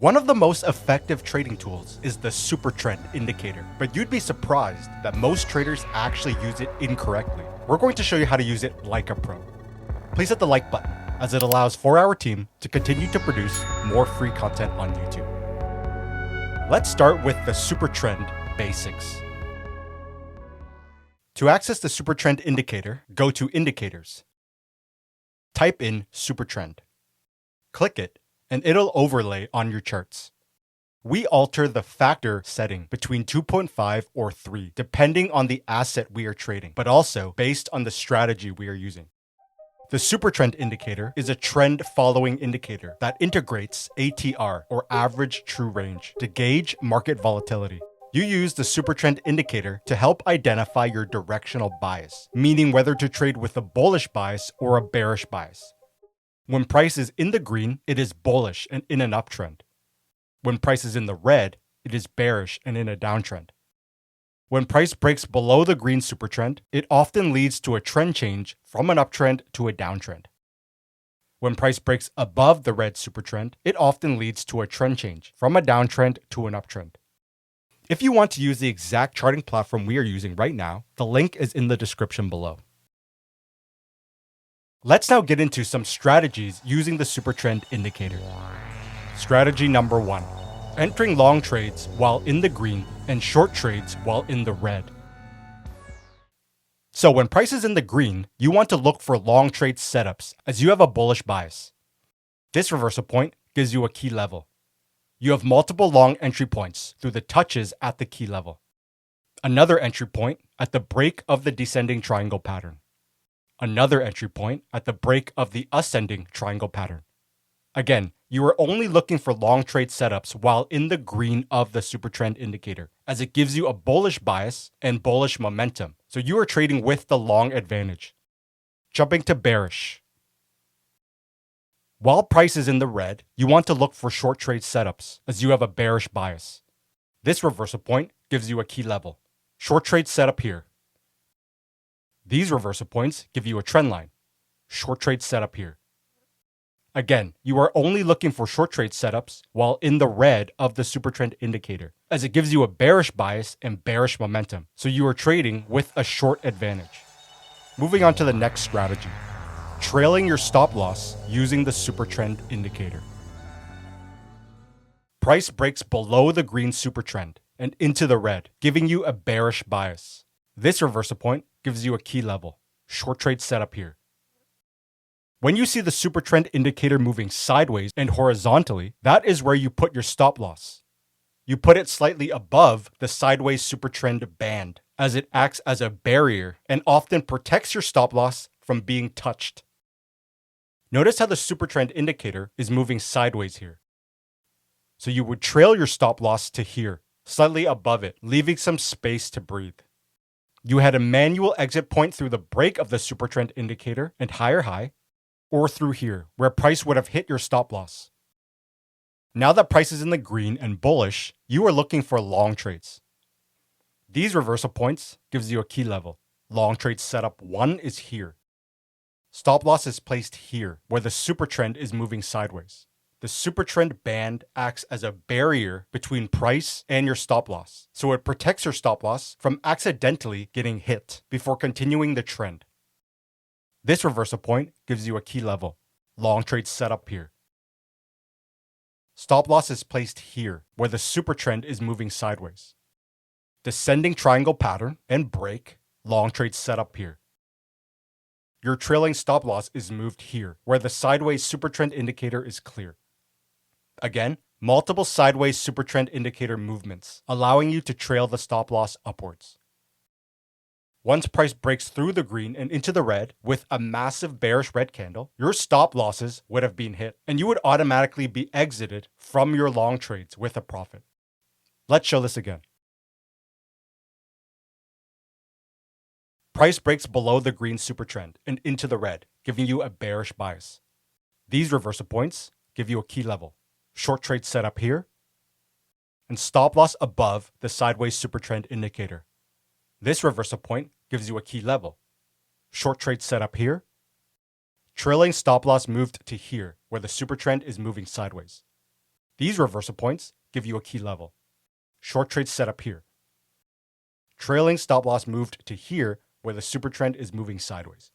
One of the most effective trading tools is the Supertrend indicator, but you'd be surprised that most traders actually use it incorrectly. We're going to show you how to use it like a pro. Please hit the like button, as it allows for our team to continue to produce more free content on YouTube. Let's start with the Supertrend basics. To access the Supertrend indicator, go to Indicators. Type in Supertrend. Click it, and it'll overlay on your charts. We alter the factor setting between 2.5 or 3, depending on the asset we are trading, but also based on the strategy we are using. The Supertrend indicator is a trend following indicator that integrates ATR, or average true range, to gauge market volatility. You use the Supertrend indicator to help identify your directional bias, meaning whether to trade with a bullish bias or a bearish bias. When price is in the green, it is bullish and in an uptrend. When price is in the red, it is bearish and in a downtrend. When price breaks below the green supertrend, it often leads to a trend change from an uptrend to a downtrend. When price breaks above the red supertrend, it often leads to a trend change from a downtrend to an uptrend. If you want to use the exact charting platform we are using right now, the link is in the description below. Let's now get into some strategies using the Supertrend indicator. Strategy number 1. Entering long trades while in the green and short trades while in the red. So when price is in the green, you want to look for long trade setups as you have a bullish bias. This reversal point gives you a key level. You have multiple long entry points through the touches at the key level. Another entry point at the break of the descending triangle pattern. Another entry point at the break of the ascending triangle pattern. Again, you are only looking for long trade setups while in the green of the Supertrend indicator, as it gives you a bullish bias and bullish momentum, so you are trading with the long advantage. Jumping to bearish. While price is in the red, you want to look for short trade setups, as you have a bearish bias. This reversal point gives you a key level. Short trade setup here. These reversal points give you a trend line. Short trade setup here. Again, you are only looking for short trade setups while in the red of the Supertrend indicator, as it gives you a bearish bias and bearish momentum, so you are trading with a short advantage. Moving on to the next strategy. Trailing your stop loss using the Supertrend indicator. Price breaks below the green supertrend and into the red, giving you a bearish bias. This reversal point gives you a key level. Short trade setup here. When you see the Supertrend indicator moving sideways and horizontally, that is where you put your stop loss. You put it slightly above the sideways Supertrend band, as it acts as a barrier and often protects your stop loss from being touched. Notice how the Supertrend indicator is moving sideways here. So you would trail your stop loss to here, slightly above it, leaving some space to breathe. You had a manual exit point through the break of the Supertrend indicator and higher high, or through here, where price would have hit your stop loss. Now that price is in the green and bullish, you are looking for long trades. These reversal points gives you a key level. Long trade setup 1 is here. Stop loss is placed here, where the Supertrend is moving sideways. The Supertrend band acts as a barrier between price and your stop loss, so it protects your stop loss from accidentally getting hit before continuing the trend. This reversal point gives you a key level. Long trade setup here. Stop loss is placed here, where the Supertrend is moving sideways. Descending triangle pattern and break. Long trade setup here. Your trailing stop loss is moved here, where the sideways Supertrend indicator is clear. Again, multiple sideways Supertrend indicator movements, allowing you to trail the stop loss upwards. Once price breaks through the green and into the red with a massive bearish red candle, your stop losses would have been hit, and you would automatically be exited from your long trades with a profit. Let's show this again. Price breaks below the green supertrend and into the red, giving you a bearish bias. These reversal points give you a key level. Short trade setup here, and stop loss above the sideways supertrend indicator. This reversal point gives you a key level. Short trade setup here. Trailing stop loss moved to here, where the supertrend is moving sideways. These reversal points give you a key level. Short trade setup here. Trailing stop loss moved to here where the super trend is moving sideways.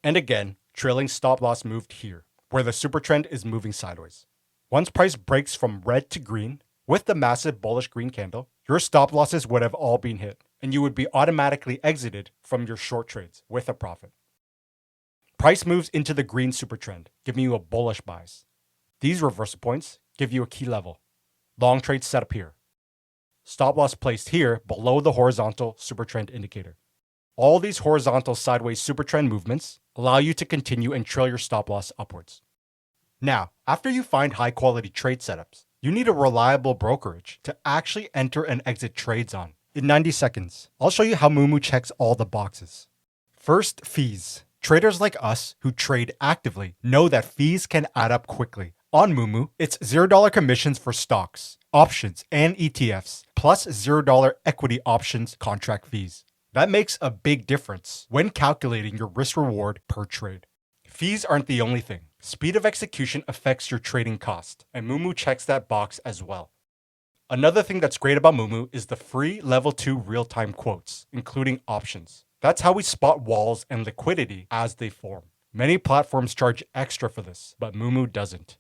And again, trailing stop loss moved here where the super trend is moving sideways. Once price breaks from red to green with the massive bullish green candle, your stop losses would have all been hit and you would be automatically exited from your short trades with a profit. Price moves into the green super trend, giving you a bullish bias. These reversal points give you a key level. Long trade setup here. Stop loss placed here below the horizontal super trend indicator. All these horizontal sideways super trend movements allow you to continue and trail your stop loss upwards. Now, after you find high quality trade setups, you need a reliable brokerage to actually enter and exit trades on. In 90 seconds, I'll show you how Moomoo checks all the boxes. First, fees. Traders like us who trade actively know that fees can add up quickly. On Moomoo, it's $0 commissions for stocks, options, and ETFs, plus $0 equity options contract fees. That makes a big difference when calculating your risk reward per trade. Fees aren't the only thing. Speed of execution affects your trading cost, and Moomoo checks that box as well. Another thing that's great about Moomoo is the free level 2 real-time quotes, including options. That's how we spot walls and liquidity as they form. Many platforms charge extra for this, but Moomoo doesn't.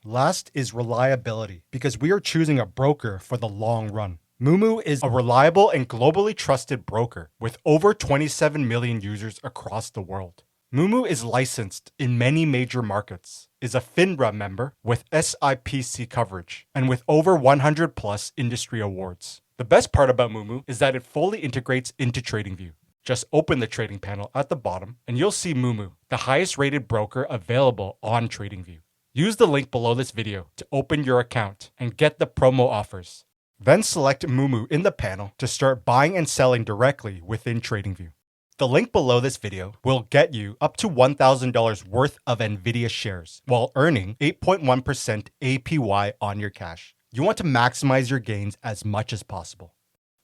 Last is reliability, because we are choosing a broker for the long run. Moomoo is a reliable and globally trusted broker with over 27 million users across the world. Moomoo is licensed in many major markets, is a FINRA member with SIPC coverage, and with over 100 plus industry awards. The best part about Moomoo is that it fully integrates into TradingView. Just open the trading panel at the bottom and you'll see Moomoo, the highest rated broker available on TradingView. Use the link below this video to open your account and get the promo offers. Then select Moomoo in the panel to start buying and selling directly within TradingView. The link below this video will get you up to $1,000 worth of NVDA shares while earning 8.1% APY on your cash. You want to maximize your gains as much as possible.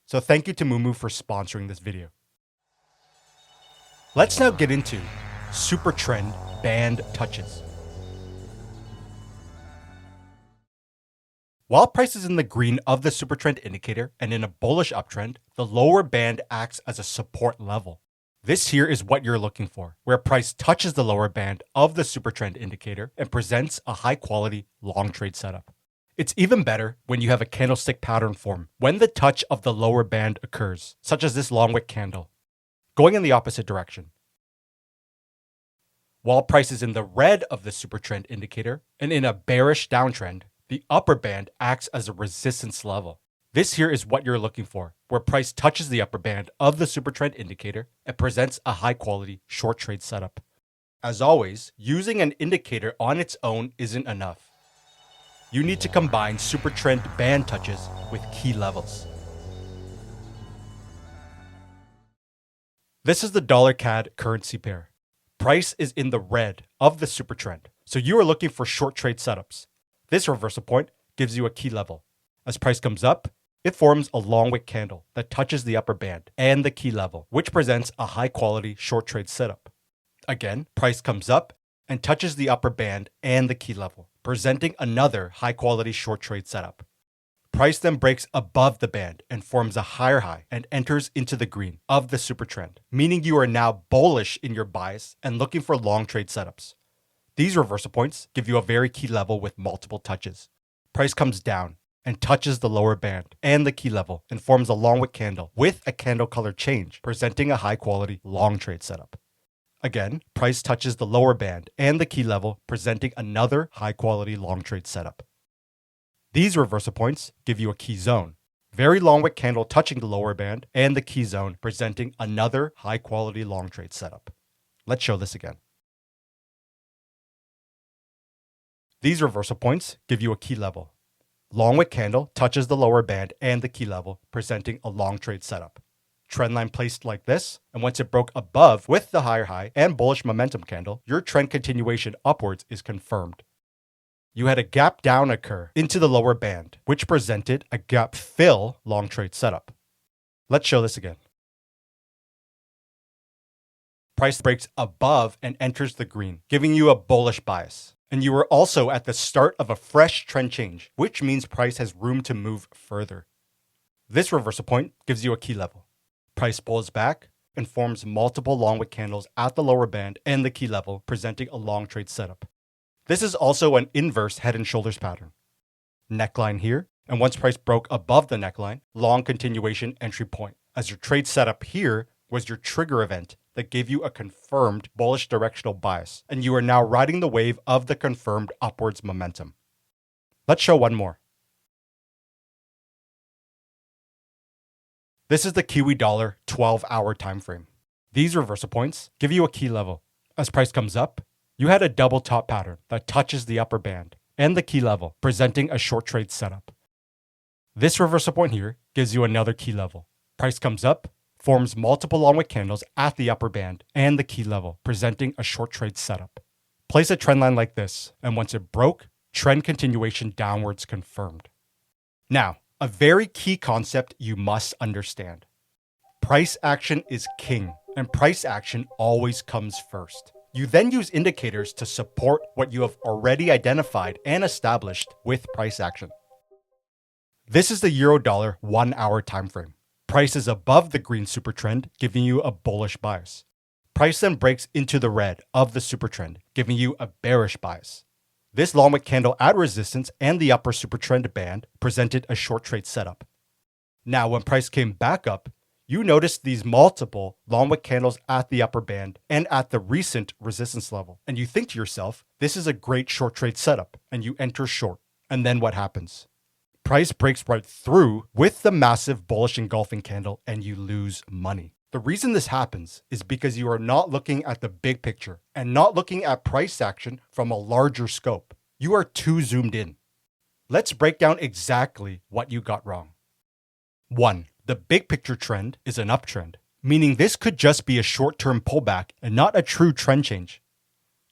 So thank you to Moomoo for sponsoring this video. Let's now get into Supertrend band touches. While price is in the green of the Supertrend indicator and in a bullish uptrend, the lower band acts as a support level. This here is what you're looking for, where price touches the lower band of the Supertrend indicator and presents a high quality long trade setup. It's even better when you have a candlestick pattern form, when the touch of the lower band occurs, such as this long wick candle, going in the opposite direction. While price is in the red of the Supertrend indicator and in a bearish downtrend, the upper band acts as a resistance level. This here is what you're looking for, where price touches the upper band of the Supertrend indicator and presents a high quality short trade setup. As always, using an indicator on its own isn't enough. You need to combine Supertrend band touches with key levels. This is the dollar-CAD currency pair. Price is in the red of the Supertrend, so you are looking for short trade setups. This reversal point gives you a key level. As price comes up, it forms a long wick candle that touches the upper band and the key level, which presents a high quality short trade setup. Again, price comes up and touches the upper band and the key level, presenting another high quality short trade setup. Price then breaks above the band and forms a higher high and enters into the green of the Supertrend, meaning you are now bullish in your bias and looking for long trade setups. These reversal points give you a very key level with multiple touches. Price comes down and touches the lower band and the key level and forms a long wick candle with a candle color change, presenting a high quality long trade setup. Again, price touches the lower band and the key level, presenting another high quality long trade setup. These reversal points give you a key zone. Very long wick candle touching the lower band and the key zone, presenting another high quality long trade setup. Let's show this again. These reversal points give you a key level. Long wick candle touches the lower band and the key level, presenting a long trade setup. Trend line placed like this, and once it broke above with the higher high and bullish momentum candle, your trend continuation upwards is confirmed. You had a gap down occur into the lower band, which presented a gap fill long trade setup. Let's show this again. Price breaks above and enters the green, giving you a bullish bias. And you are also at the start of a fresh trend change, which means price has room to move further. This reversal point gives you a key level. Price pulls back and forms multiple long wick candles at the lower band and the key level, presenting a long trade setup. This is also an inverse head and shoulders pattern. Neckline here, and once price broke above the neckline, long continuation entry point, as your trade setup here was your trigger event that gave you a confirmed bullish directional bias, and you are now riding the wave of the confirmed upwards momentum. Let's show one more. This is the Kiwi dollar 12-hour time frame. These reversal points give you a key level. As price comes up, you had a double top pattern that touches the upper band and the key level, presenting a short trade setup. This reversal point here gives you another key level. Price comes up, forms multiple long wick candles at the upper band and the key level, presenting a short trade setup. Place a trend line like this, and once it broke, trend continuation downwards confirmed. Now, a very key concept you must understand. Price action is king, and price action always comes first. You then use indicators to support what you have already identified and established with price action. This is the Euro-Dollar 1-hour time frame. Price is above the green supertrend, giving you a bullish bias. Price then breaks into the red of the supertrend, giving you a bearish bias. This long wick candle at resistance and the upper supertrend band presented a short trade setup. Now, when price came back up, you noticed these multiple long wick candles at the upper band and at the recent resistance level. And you think to yourself, this is a great short trade setup, and you enter short. And then what happens? Price breaks right through with the massive bullish engulfing candle, and you lose money. The reason this happens is because you are not looking at the big picture and not looking at price action from a larger scope. You are too zoomed in. Let's break down exactly what you got wrong. 1. The big picture trend is an uptrend, meaning this could just be a short-term pullback and not a true trend change.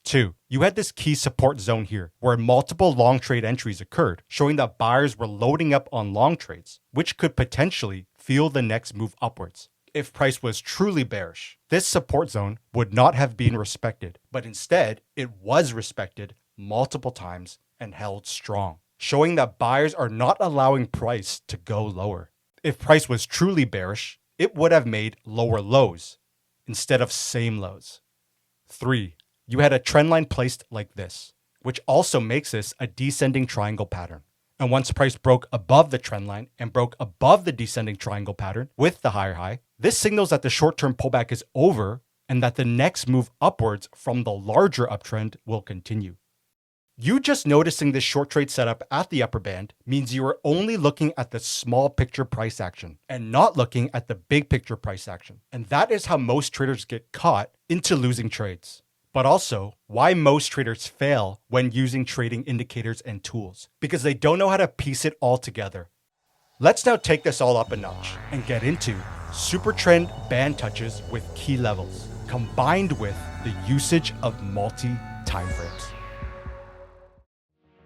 2. You had this key support zone here where multiple long trade entries occurred, showing that buyers were loading up on long trades, which could potentially fuel the next move upwards. If price was truly bearish, this support zone would not have been respected, but instead it was respected multiple times and held strong, showing that buyers are not allowing price to go lower. If price was truly bearish, it would have made lower lows instead of same lows. 3. You had a trend line placed like this, which also makes this a descending triangle pattern. And once price broke above the trend line and broke above the descending triangle pattern with the higher high, this signals that the short-term pullback is over and that the next move upwards from the larger uptrend will continue. You just noticing this short trade setup at the upper band means you are only looking at the small picture price action and not looking at the big picture price action. And that is how most traders get caught into losing trades. But also why most traders fail when using trading indicators and tools, because they don't know how to piece it all together. Let's now take this all up a notch and get into Supertrend band touches with key levels, combined with the usage of multi-time frames.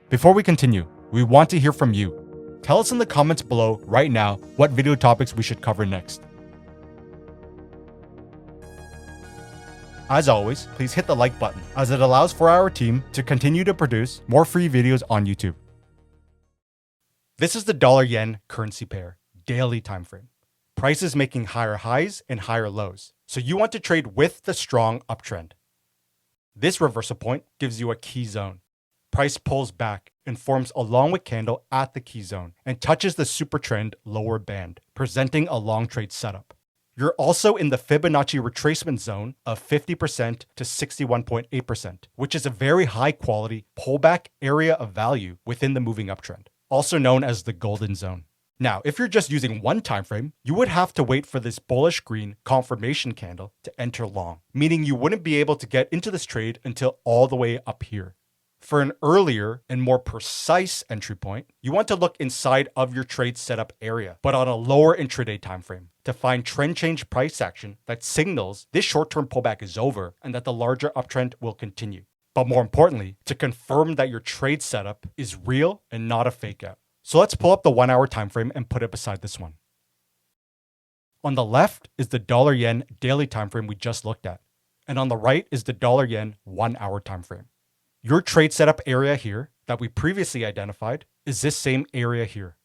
Before we continue, we want to hear from you. Tell us in the comments below right now what video topics we should cover next. As always, please hit the like button, as it allows for our team to continue to produce more free videos on YouTube. This is the dollar-yen currency pair, daily time frame. Price is making higher highs and higher lows, so you want to trade with the strong uptrend. This reversal point gives you a key zone. Price pulls back and forms a long wick candle at the key zone and touches the supertrend lower band, presenting a long trade setup. You're also in the Fibonacci retracement zone of 50% to 61.8%, which is a very high quality pullback area of value within the moving uptrend, also known as the golden zone. Now, if you're just using one time frame, you would have to wait for this bullish green confirmation candle to enter long, meaning you wouldn't be able to get into this trade until all the way up here. For an earlier and more precise entry point, you want to look inside of your trade setup area, but on a lower intraday time frame, to find trend change price action that signals this short-term pullback is over and that the larger uptrend will continue. But more importantly, to confirm that your trade setup is real and not a fake out. So let's pull up the 1 hour time frame and put it beside this one. On the left is the dollar-yen daily time frame we just looked at, and on the right is the dollar-yen 1 hour time frame. Your trade setup area here that we previously identified is this same area here.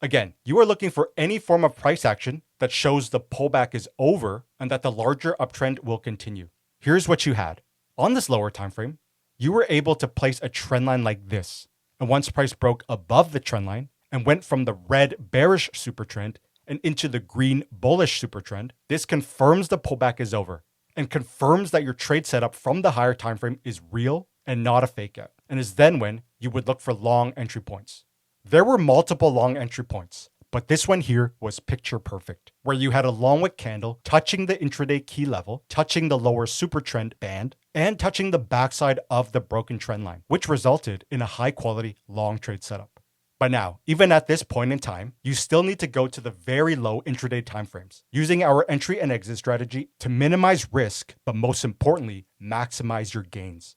Again, you are looking for any form of price action that shows the pullback is over and that the larger uptrend will continue. Here's what you had. On this lower time frame, you were able to place a trend line like this. And once price broke above the trend line and went from the red bearish super trend and into the green bullish super trend, this confirms the pullback is over and confirms that your trade setup from the higher time frame is real and not a fake out, and is then when you would look for long entry points. There were multiple long entry points, but this one here was picture perfect, where you had a long wick candle touching the intraday key level, touching the lower super trend band, and touching the backside of the broken trend line, which resulted in a high quality long trade setup. But now, even at this point in time, you still need to go to the very low intraday timeframes, using our entry and exit strategy to minimize risk, but most importantly, maximize your gains.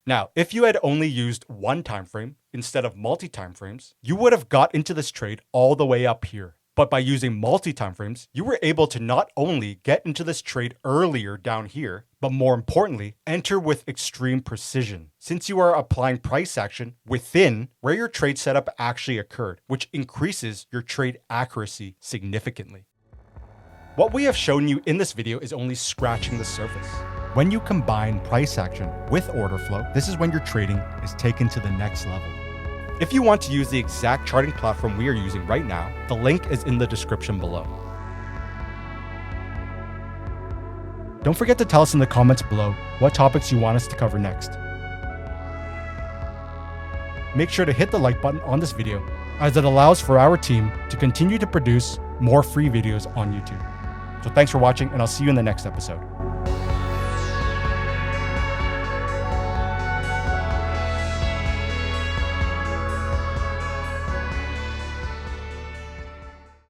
Now, if you had only used one time frame instead of multi-time frames, you would have got into this trade all the way up here. But by using multi-time frames, you were able to not only get into this trade earlier down here, but more importantly, enter with extreme precision, since you are applying price action within where your trade setup actually occurred, which increases your trade accuracy significantly. What we have shown you in this video is only scratching the surface. When you combine price action with order flow, this is when your trading is taken to the next level. If you want to use the exact charting platform we are using right now, the link is in the description below. Don't forget to tell us in the comments below what topics you want us to cover next. Make sure to hit the like button on this video, as it allows for our team to continue to produce more free videos on YouTube. So thanks for watching, and I'll see you in the next episode.